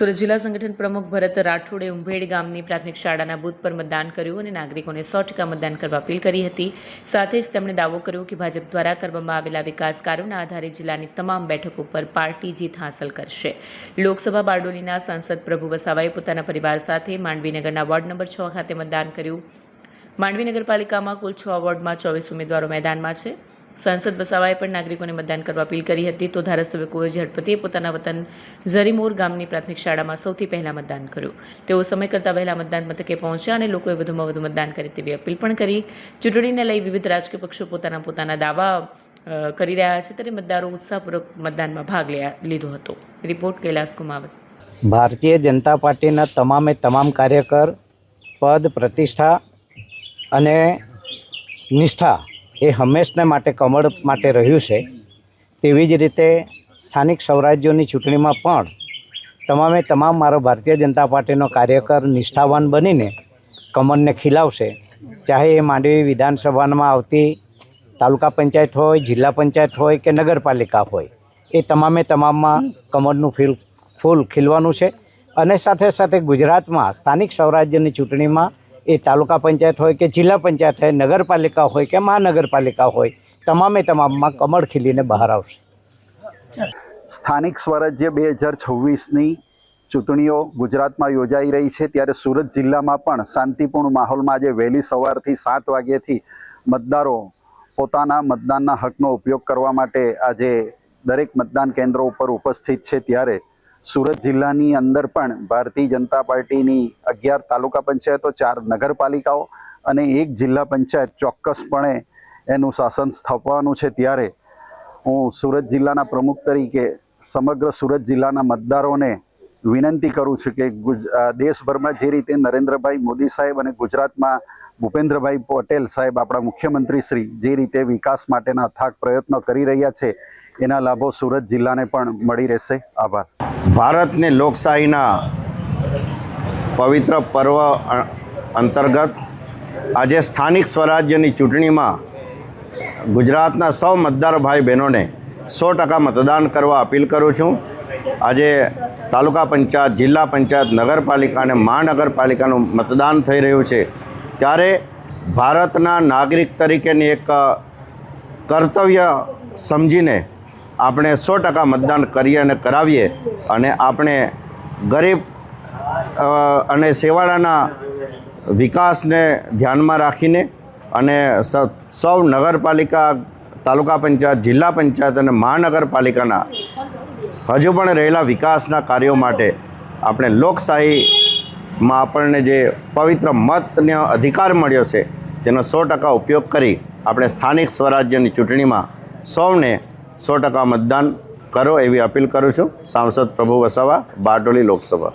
સુરત જિલ્લા સંગઠન પ્રમુખ ભરત રાઠોડે ઉંભેડ ગામની પ્રાથમિક શાળાના બૂથ પર મતદાન કર્યું અને નાગરિકોને 100% મતદાન કરવા અપીલ કરી હતી। સાથે જ તેમણે દાવો કર્યો કે ભાજપ દ્વારા કરવામાં આવેલા વિકાસ કાર્યોના આધારે જિલ્લાની તમામ બેઠકો પર પાર્ટી જીત હાંસલ કરશે। લોકસભા બારડોલીના સાંસદ પ્રભુ વસાવાએ પોતાના પરિવાર સાથે માંડવીનગરના વોર્ડ નંબર 6 ખાતે મતદાન કર્યું। માંડવી નગરપાલિકામાં કુલ 6 વોર્ડમાં 24 ઉમેદવારો મેદાનમાં છે। સાંસદ વસાવાએ પણ નાગરિકોને મતદાન કરવા અપીલ કરી હતી તો ધારાસભ્ય કુંવરજી હળપતિએ પોતાના વતન ઝરીમોર ગામની પ્રાથમિક શાળામાં સૌથી પહેલા મતદાન કર્યું। તેઓ સમય કરતાં વહેલા મતદાન મથકે પહોંચ્યા અને લોકોએ વધુમાં વધુ મતદાન કરે તેવી અપીલ પણ કરી। ચૂંટણીને લઈ વિવિધ રાજકીય પક્ષો પોતાના દાવા કરી રહ્યા છે ત્યારે મતદારો ઉત્સાહપૂર્વક મતદાનમાં ભાગ લીધો હતો। રિપોર્ટ કૈલાસ કુમાવત। ભારતીય જનતા પાર્ટીના તમામ કાર્યકર પદ પ્રતિષ્ઠા અને નિષ્ઠા એ હંમેશને માટે કમળ માટે રહ્યું છે। તેવી જ રીતે સ્થાનિક સ્વરાજ્યોની ચૂંટણીમાં પણ તમામ મારો ભારતીય જનતા પાર્ટીનો કાર્યકર નિષ્ઠાવાન બનીને કમળને ખીલાવશે। ચાહે એ માંડવી વિધાનસભામાં આવતી તાલુકા પંચાયત હોય, જિલ્લા પંચાયત હોય કે નગરપાલિકા હોય, એ તમામમાં કમળનું ફૂલ ખીલવાનું છે। અને સાથે સાથે ગુજરાતમાં સ્થાનિક સ્વરાજ્યની ચૂંટણીમાં એ તાલુકા પંચાયત હોય કે જિલ્લા પંચાયત હોય, નગરપાલિકા હોય કે મહાનગરપાલિકા હોય, તમામમાં કમળ ખીલીને બહાર આવશે। સ્થાનિક સ્વરાજ્ય 2026ની ચૂંટણીઓ ગુજરાતમાં યોજાઈ રહી છે ત્યારે સુરત જિલ્લામાં પણ શાંતિપૂર્ણ માહોલમાં આજે વહેલી સવારથી 7 વાગ્યાથી મતદારો પોતાના મતદાનના હકનો ઉપયોગ કરવા માટે આજે દરેક મતદાન કેન્દ્રો ઉપર ઉપસ્થિત છે। ત્યારે સુરત જિલ્લાની અંદર પણ ભારતીય જનતા પાર્ટીની 11 તાલુકા પંચાયતો, 4 નગરપાલિકાઓ અને 1 જિલ્લા પંચાયત ચોક્કસપણે એનું શાસન સ્થાપવાનું છે। ત્યારે હું સુરત જિલ્લાના પ્રમુખ તરીકે સમગ્ર સુરત જિલ્લાના મતદારોને વિનંતી કરું છું કે દેશભરમાં જે રીતે નરેન્દ્રભાઈ મોદી સાહેબ અને ગુજરાતમાં ભૂપેન્દ્રભાઈ પટેલ સાહેબ આપણા મુખ્યમંત્રી શ્રી જે રીતે વિકાસ માટેના અથાગ પ્રયત્નો કરી રહ્યા છે એના લાભો સુરત જિલ્લાને પણ મળી રહેશે। આભાર। ભારતની લોકશાહીના પવિત્ર પર્વ અંતર્ગત આજે સ્થાનિક સ્વરાજ્યની ચૂંટણીમાં ગુજરાતના સૌ મતદાર ભાઈ બહેનોને 100% મતદાન કરવા અપીલ કરું છું। આજે તાલુકા પંચાયત, જિલ્લા પંચાયત, નગરપાલિકા અને મહાનગરપાલિકાનું મતદાન થઈ રહ્યું છે ત્યારે ભારતના નાગરિક તરીકેની એક કર્તવ્ય સમજીને આપણે 100% મતદાન કરીએ અને કરાવીએ અને આપણે ગરીબ અને છેવાડાના વિકાસને ધ્યાનમાં રાખીને અને સૌ નગરપાલિકા, તાલુકા પંચાયત, જિલ્લા પંચાયત અને મહાનગરપાલિકાના હજુ પણ રહેલા વિકાસના કાર્યો માટે આપણે લોકશાહીમાં આપણને જે પવિત્ર મતનો અધિકાર મળ્યો છે તેનો 100% ઉપયોગ કરી આપણે સ્થાનિક સ્વરાજ્યની ચૂંટણીમાં સૌને 100% મતદાન કરો એવી અપીલ કરું છું। સાંસદ પ્રભુ વસાવા, બારડોલી લોકસભા।